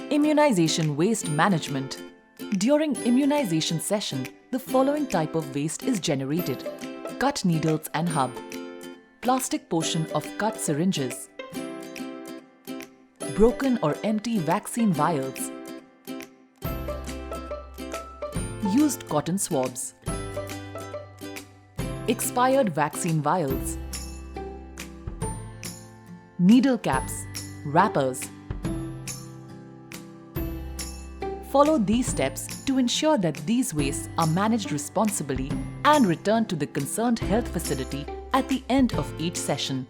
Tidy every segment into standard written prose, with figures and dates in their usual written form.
Immunization waste management. During immunization session, the following type of waste is generated: cut needles and hub, plastic portion of cut syringes, broken or empty vaccine vials, used cotton swabs, expired vaccine vials, needle caps, wrappers. Follow these steps to ensure that these wastes are managed responsibly and returned to the concerned health facility at the end of each session.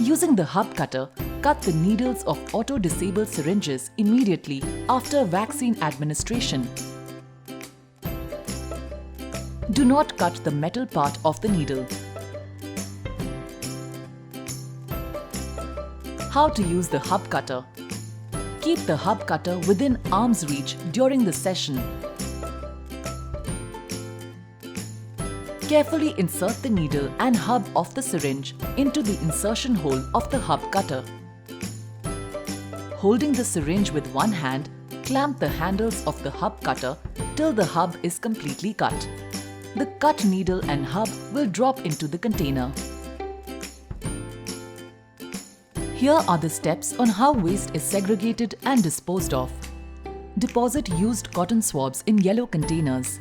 Using the hub cutter, cut the needles of auto-disabled syringes immediately after vaccine administration. Do not cut the metal part of the needle. How to use the hub cutter? Keep the hub cutter within arm's reach during the session. Carefully insert the needle and hub of the syringe into the insertion hole of the hub cutter. Holding the syringe with one hand, clamp the handles of the hub cutter till the hub is completely cut. The cut needle and hub will drop into the container. Here are the steps on how waste is segregated and disposed of. Deposit used cotton swabs in yellow containers.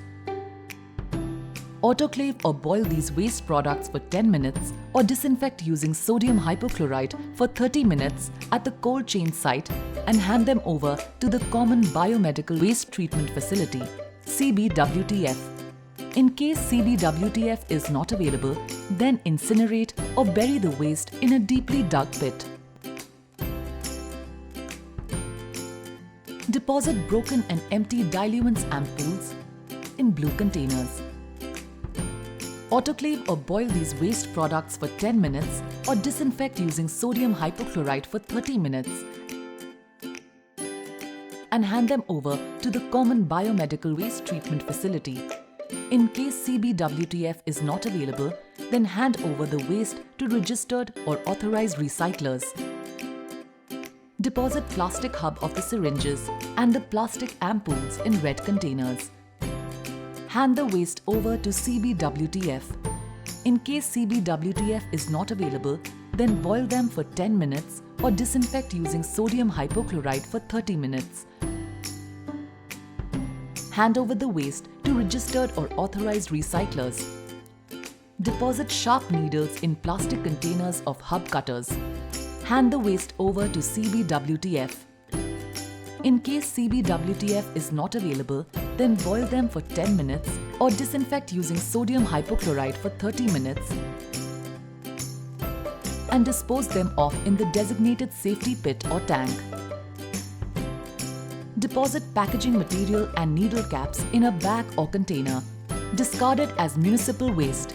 Autoclave or boil these waste products for 10 minutes or disinfect using sodium hypochlorite for 30 minutes at the cold chain site and hand them over to the Common Biomedical Waste Treatment Facility, CBWTF. In case CBWTF is not available, then incinerate or bury the waste in a deeply dug pit. Deposit broken and empty diluents ampoules in blue containers. Autoclave or boil these waste products for 10 minutes or disinfect using sodium hypochlorite for 30 minutes and hand them over to the Common Biomedical Waste Treatment Facility. In case CBWTF is not available, then hand over the waste to registered or authorized recyclers. Deposit plastic hub of the syringes and the plastic ampoules in red containers. Hand the waste over to CBWTF. In case CBWTF is not available, then boil them for 10 minutes or disinfect using sodium hypochlorite for 30 minutes. Hand over the waste to registered or authorized recyclers. Deposit sharp needles in plastic containers of hub cutters. Hand the waste over to CBWTF. In case CBWTF is not available, then boil them for 10 minutes or disinfect using sodium hypochlorite for 30 minutes and dispose them off in the designated safety pit or tank. Deposit packaging material and needle caps in a bag or container. Discard it as municipal waste.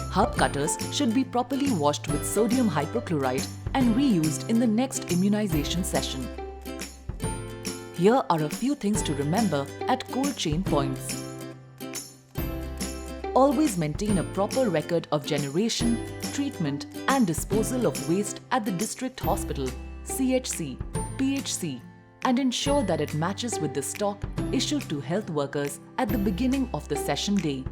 Hub cutters should be properly washed with sodium hypochlorite and reused in the next immunization session. Here are a few things to remember at cold chain points. Always maintain a proper record of generation, treatment and disposal of waste at the district hospital, CHC, PHC, and ensure that it matches with the stock issued to health workers at the beginning of the session day.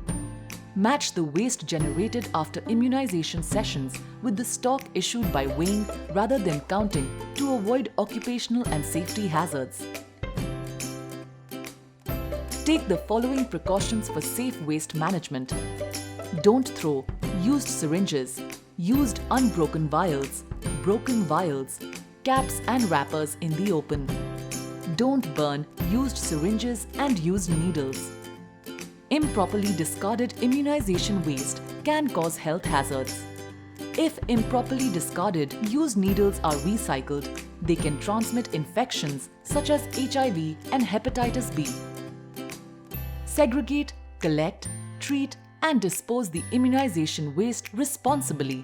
Match the waste generated after immunization sessions with the stock issued by weighing rather than counting to avoid occupational and safety hazards. Take the following precautions for safe waste management. Don't throw used syringes, used unbroken vials, broken vials, caps and wrappers in the open. Don't burn used syringes and used needles. Improperly discarded immunization waste can cause health hazards. If improperly discarded used needles are recycled, they can transmit infections such as HIV and hepatitis B. Segregate, collect, treat, and dispose the immunization waste responsibly.